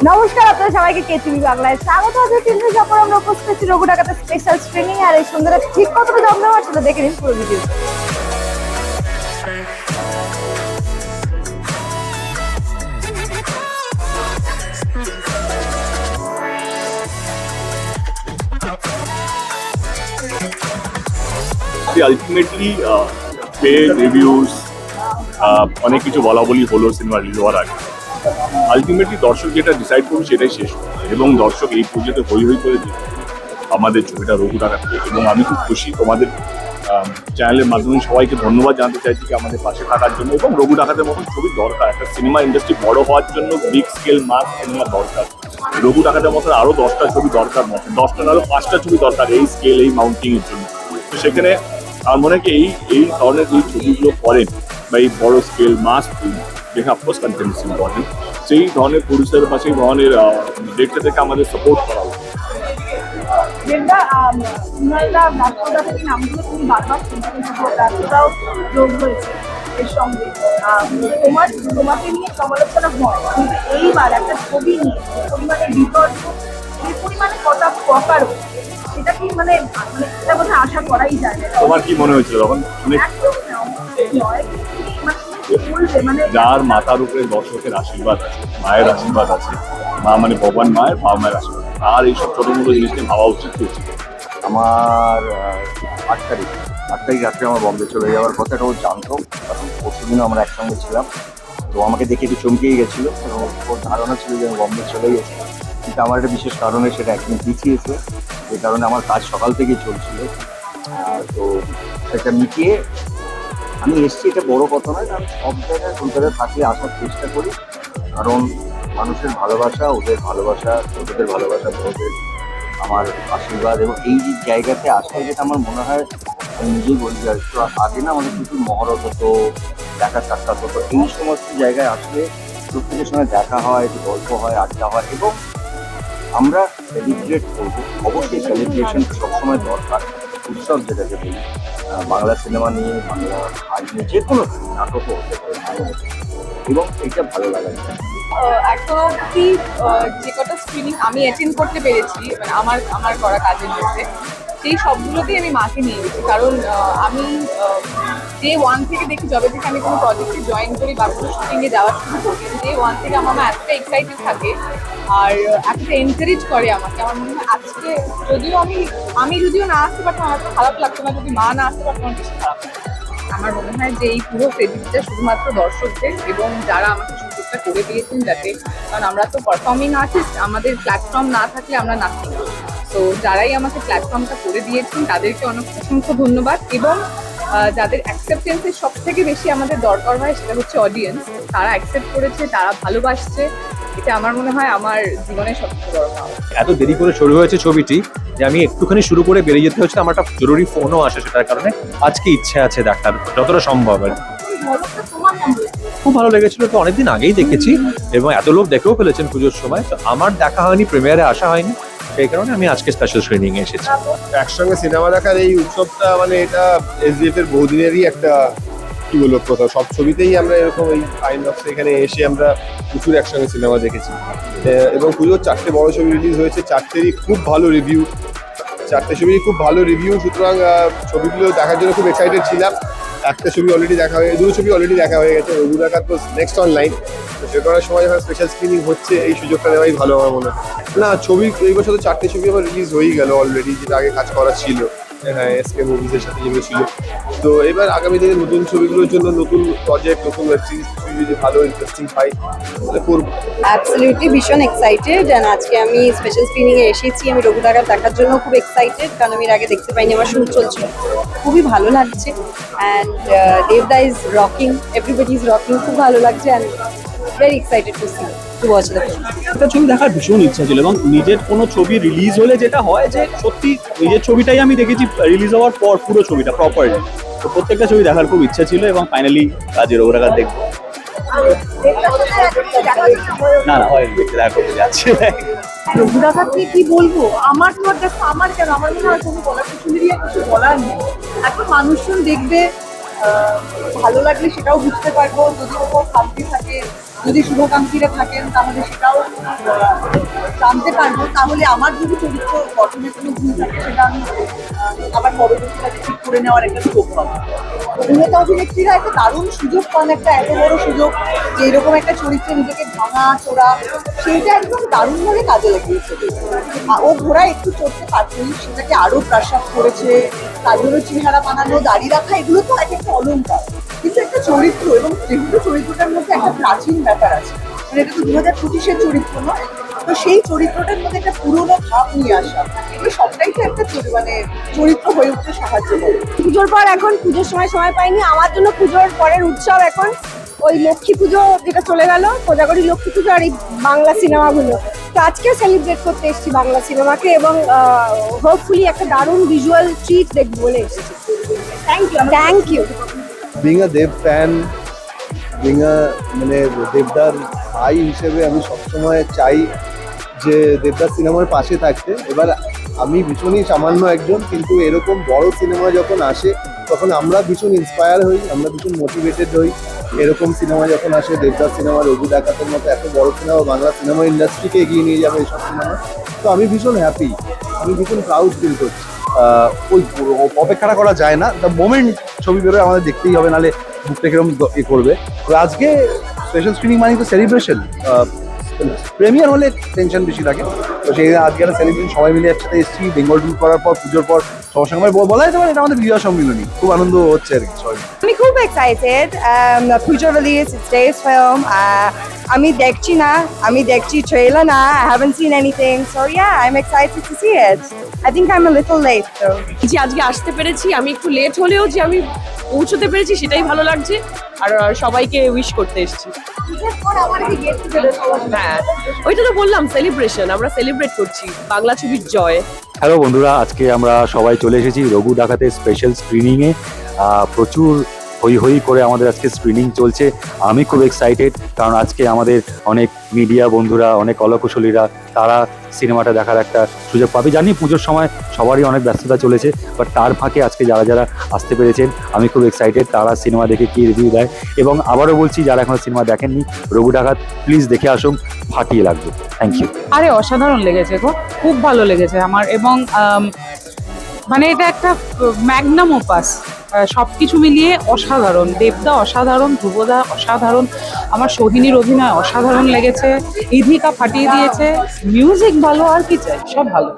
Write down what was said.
নমস্কার আপনাদের সবাইকে কেটিভি বাংলায় স্বাগত। আছে তিনদিন পর আমরা উপস্থিত হচ্ছি রঘু ডাকাতের স্পেশাল স্ক্রিনিং আর এই সুন্দর ঠিক কতটা জমজমাট সেটা দেখে নিন পুরো ভিডিও। আলটিমেটলি রিভিউজ অনেক কিছু বলা বলি হলো সিনেমা রিলিজ হওয়ার আগে। আলটিমেটলি দর্শক যেটা ডিসাইড করবে সেটাই শেষ এবং দর্শক এই পর্যন্ত হই হই করে দিচ্ছে আমাদের ছবিটা রঘু ডাকাতকে। এবং আমি খুব খুশি তোমাদের চ্যানেলের মাধ্যমে সবাইকে ধন্যবাদ জানাতে চাইছি কি আমাদের পাশে থাকার জন্য। এবং রঘু ডাকাতের মতন ছবি দরকার, একটা সিনেমা ইন্ডাস্ট্রি বড় হওয়ার জন্য বিগ স্কেল মাস সিনেমা দরকার। রঘু ডাকাতের মতন আরও 10টা ছবি দরকার, 10টা না আরও 5টা ছবি দরকার এই স্কেল এই মাউন্টিংয়ের জন্য। তো সেখানে আমার মনে হয় কি এই ধরনের যে ছবিগুলো করেন বা এই বড় স্কেল মাস ফিল্ম যেখানে অফকোর্স কন্টেন্ট ইজ ইম্পর্টেন্ট, সেই ধরনের প্রডিউসার বা সেই ধরনের ডিরেক্টরদেরকে আমাদের সাপোর্ট করা উচিত। এর সঙ্গে তোমাকে নিয়ে সমালোচনা হয়, কিন্তু এইবার একটা ছবি নিয়ে পরিমাণে বিতর্ক, এই পরিমাণে কথা প্রকারও, সেটা কি মানে এটা বোধহয় আশা করাই যায় না। তোমার কি মনে হয়েছিল তখন? যার মাথার উপরে দর্শকের আশীর্বাদ আছে, মায়ের আশীর্বাদ আছে, মা মানে ভগবান মায়ের, বাবা মায়ের আশীর্বাদ, আর এইসব ছোট মোটো জিনিস নিয়ে ভাবা উচিত উচিত। আমার 8 তারিখ রাত্রে আমার বম্বে চলে যাওয়ার কথা, এটা ও জানতো, কারণ পরশু দিনও আমরা একসঙ্গে ছিলাম। তো আমাকে দেখে একটু চমকেই গেছিলো, ওর ধারণা ছিল যে আমি বম্বে চলে গেছি। কিন্তু আমার একটা বিশেষ কারণে সেটা একদিন পিছিয়েছে, যে কারণে আমার কাজ সকাল থেকেই চলছিল। তো সেটা মিটিয়ে আমি এসছি, এটা বড় কথা নয়, কারণ সব জায়গায় কলকাতায় থাকলে আসার চেষ্টা করি, কারণ মানুষের ভালোবাসা, ওদের ভালোবাসা, ওদের ভালোবাসা, ওদের আমার আশীর্বাদ, এবং এই যে জায়গাতে আসলে যেটা আমার মনে হয়, আমি নিজেই বলি যে একটু আগে না আমাদের প্রচুর মহরত হতো, দেখা সাক্ষাৎ হতো, এই সমস্ত জায়গায় আসলে প্রত্যেকের সঙ্গে দেখা হয়, একটু গল্প হয়, আড্ডা হয়, এবং আমরা সেলিব্রেট করবো। অবশ্যই সেলিব্রেশন সবসময় দরকার, উৎসব যেটাকে বলি, বাংলা সিনেমা নিয়ে, বাংলা আর্ট নিয়ে, যে কোনো নাটকও হতে পারে, এবং এটা ভালো লাগা যায়। এখন অবধি যে কটা স্ক্রিনিং আমি অ্যাটেন্ড করতে পেরেছি, মানে আমার করা কাজের মধ্যে, সেই সবগুলোতেই আমি মাকে নিয়ে গেছি। কারণ আমি ডে 1 থেকে দেখি, যবে থেকে আমি কোনো প্রজেক্টে জয়েন করি বা কোনো শুটিংয়ে যাওয়া শুরু করি, ডে 1 থেকে আমার মা এতটা এক্সাইটেড থাকে আর এতটা এনকারেজ করে আমাকে। আমার মনে হয় আজকে যদিও আমি যদিও না আসতে পারতাম, আমার তো খারাপ লাগতো না, যদি মা না আসতে পারতাম আমার বেশি খারাপ লাগতো। আমার মনে হয় যে এই পুরো ক্রেডিটটা শুধুমাত্র দর্শকদের এবং যারা আমাকে সুযোগটা করে দিয়েছেন, যাতে, কারণ আমরা তো পারফর্মিং আর্টিস্ট, আমাদের প্ল্যাটফর্ম না থাকলে আমরা নাচি। তো যারাই আমাকে প্ল্যাটফর্মটা করে দিয়েছেন তাদেরকে অনেক অসংখ্য ধন্যবাদ। এবং যাদের অ্যাকসেপ্টেন্সের সব থেকে বেশি আমাদের দরকার হয় সেটা হচ্ছে অডিয়েন্স। তারা অ্যাকসেপ্ট করেছে, তারা ভালোবাসছে, এটা আমার মনে হয় আমার জীবনের সবচেয়ে বড় পাওয়া। এত দেরি করে শুরু হয়েছে ছবিটি যে আমি একটুখানি শুরু করে বেরিয়ে যেতে হচ্ছে, আমার একটা জরুরি ফোনও আসে, সেটার কারণে আজকে ইচ্ছে আছে দেখার যতটা সম্ভব। আর খুব ভালো লেগেছিল, তো অনেকদিন আগেই দেখেছি এবং এত লোক দেখেও ফেলেছেন পুজোর সময়, তো আমার দেখা হয়নি, প্রিমিয়ারে আসা হয়নি, সেই কারণে আমি আজকে স্পেশাল স্ক্রিনিং এ এসেছি। একসঙ্গে সিনেমা দেখার এই উৎসবটা মানে এটা এসডিএফ এর বহুদিনেরই একটা কি বলবো কথা। সব ছবিতেই আমরা এরকম এই আইনক্সে এখানে এসে আমরা প্রচুর একসঙ্গে সিনেমা দেখেছি, এবং পুজোর 4টে বড় ছবি রিলিজ হয়েছে, 4টেরই খুব ভালো রিভিউ, 4টে ছবিরই খুব ভালো রিভিউ। সুতরাং ছবিগুলো দেখার জন্য খুব এক্সাইটেড ছিলাম। একটা ছবি অলরেডি দেখা হয়ে, দুটো ছবি অলরেডি দেখা হয়ে গেছে, রঘু ডাকাত তো নেক্সট অনলাইন। তো সে করার সময় যখন স্পেশাল স্ক্রিনিং হচ্ছে, এই সুযোগটা নেওয়াই ভালো আমার মনে হয়। না, ছবি এই বছর তো 4টে ছবি আবার রিলিজ হয়েই গেল অলরেডি, যেটা আগে কাজ করা ছিল, হ্যাঁ, এসকে মুভিজের সাথে যেগুলো ছিল। তো এবার আগামী দিনে নতুন ছবিগুলোর জন্য নতুন প্রজেক্ট, নতুন ওয়েব সিরিজ যদি ভালো ইন্টারেস্টিং পাই তাহলে করবো। অ্যাবসলিউটলি ভীষণ এক্সাইটেড, অ্যান্ড আজকে আমি স্পেশাল স্ক্রিনিং এ এসেছি। আমি রঘু ডাকাত দেখার জন্য খুব এক্সাইটেড, কারণ আমি এর আগে দেখতে পাইনি, আমার শুট চলছিল, খুবই ভালো লাগছে। অ্যান্ড দেবদা is rocking, everybody is rocking, খুব ভালো লাগছে, and very excited to see, to watch the film. একটা ছবি দেখার ভীষণ ইচ্ছা ছিল, এবং নিজের কোনো ছবি রিলিজ হলে যেটা হয় যে সত্যি নিজের ছবিটাই আমি দেখেছি রিলিজ হওয়ার পর, পুরো ছবিটা প্রপারলি। তো প্রত্যেকটা ছবি দেখার খুব ইচ্ছা ছিল, এবং ফাইনালি কাজের রঘু ডাকাত দেখবো। না হয়নি, দেখতে দেখা করতে যাচ্ছে। রঘু ডাকাত নিয়ে কি বলবো, আমার তো দেখো, আমার কেন, আমার মনে হয় কোনো বলার কিছু নিয়ে কিছু বলার নেই। এখন মানুষজন দেখবে, ভালো লাগলে সেটাও বুঝতে পারবো, যদি ওপর শান্তি থাকে যদি শুভাকাঙ্ক্ষীরা থাকেন তাহলে সেটাও জানতে পারবো। তাহলে আমার যদি চরিত্র গঠনে কোনো ভুল থাকে সেটা আমি আবার পরবর্তীকালে ঠিক করে নেওয়ার একটা স্কোপ পাবো। অভিনেতা অভিনেত্রীরা একটা দারুণ সুযোগ পান, একটা এত বড় সুযোগ যে এরকম একটা চরিত্রে নিজেকে ভাঙা চোরা, সেইটা একদম দারুণভাবে কাজে লাগিয়েছে। ও ঘোড়া একটু চড়তে পারতেন, সেটাকে আরো প্রাসাদ করেছে, তাদেরও চেহারা বানানো, দাড়ি রাখা, এগুলো তো এক একটা অলংকার। কিন্তু একটা চরিত্র, এবং যেহেতু চরিত্রটার মধ্যে একটা প্রাচীন ব্যাপার আছে, মানে এটা তো 2025-এর চরিত্র নয়, তো সেই চরিত্রটার মধ্যে একটা পুরোনো ভাব নিয়ে আসা, এই সবটাই তো একটা মানে চরিত্র হয়ে উঠতে সাহায্য করে। পুজোর পর এখন পুজোর সময় পাইনি, আমার জন্য পুজোর পরের উৎসব এখন ওই লক্ষ্মী পুজো যেটা চলে গেল, কোজাগরী লক্ষ্মী পুজো আর এই বাংলা সিনেমাগুলো। তো আজকেও সেলিব্রেট করতে এসেছি বাংলা সিনেমাকে, এবং হোপফুলি একটা দারুণ ভিজুয়াল ট্রিট দেখবো বলে এসেছি। Thank you. Being a Dev fan, being a মানে দেবদার ভাই হিসেবে আমি সবসময় চাই যে দেবদার সিনেমার পাশে থাকতে। এবার আমি ভীষণই সামান্য একজন, কিন্তু এরকম বড় সিনেমা যখন আসে তখন আমরা ভীষণ ইন্সপায়ার হই, আমরা ভীষণ মোটিভেটেড হই। এরকম সিনেমা যখন আসে, দেবদার সিনেমা, রঘু ডাকাতের মতো এত বড় সিনেমা বাংলা সিনেমা ইন্ডাস্ট্রিকে এগিয়ে নিয়ে যাবে এইসব সিনেমা, তো আমি ভীষণ হ্যাপি, আমি ভীষণ প্রাউড ফিল করছি। ওই অপেক্ষাটা করা যায় না, দ্য মোমেন্ট ছবি বেরোয় আমাদের দেখতেই হবে, নাহলে বুকটা কিরকম করবে। তো আজকে স্পেশাল স্ক্রিনিং মানে তো সেলিব্রেশন, প্রিমিয়ার হলে টেনশন বেশি থাকে, তো সেই আজকে একটা সেলিব্রেশন, সবাই মিলে একসাথে এসেছি বেঙ্গল ট্যুর করার পর, পুজোর পর সবার সঙ্গে বলা যেতে পারে এটা আমাদের বিজয় সম্মিলনী, খুব আনন্দ হচ্ছে আর কি সবাই। আমি খুব excited, future release, days film. আমি দেখছি না, আমি দেখছি ট্রেলার না, I haven't seen anything, so yeah, I'm excited to see it. I think I'm a little late though. যে আজকে আসতে পেরেছি, আমি একটু লেট হলেও যে আমি পৌঁছতে পেরেছি সেটাই ভালো লাগছে, আর সবাইকে উইশ করতে এসেছি। হ্যাঁ, ওইটা তো বললাম, সেলিব্রেশন, আমরা সেলিব্রেট করছি বাংলা ছবির জয়। হ্যালো বন্ধুরা, আজকে আমরা সবাই চলে এসেছি রঘু ডাকাতের স্পেশাল স্ক্রিনিংয়ে। প্রচুর হই হই করে আমাদের আজকে স্ক্রিনিং চলছে। আমি খুব এক্সাইটেড, কারণ আজকে আমাদের অনেক মিডিয়া বন্ধুরা, অনেক কলাকুশলীরা, তারা সিনেমাটা দেখার একটা সুযোগ পাবে। জানি পুজোর সময় সবারই অনেক ব্যস্ততা চলেছে, বাট তার ফাঁকে আজকে যারা যারা আসতে পেরেছেন, আমি খুব এক্সাইটেড তারা সিনেমা দেখে কী রিভিউ দেয়। এবং আবারও বলছি, যারা এখনো সিনেমা দেখেননি, রঘু ডাকাত প্লিজ দেখে আসুন, ফাটিয়ে লাগবে। Thank you. আরে অসাধারণ লেগেছে গো, খুব ভালো লেগেছে আমার। এবং মানে এটা একটা ম্যাগনাম ওপাস, সবকিছু মিলিয়ে অসাধারণ। দেবদা অসাধারণ, ধ্রুবদা অসাধারণ, আমার সোহিনীর অভিনয় অসাধারণ লেগেছে, ইধিকা ফাটিয়ে দিয়েছে, মিউজিক ভালো, আর কি চাই, সব ভালো।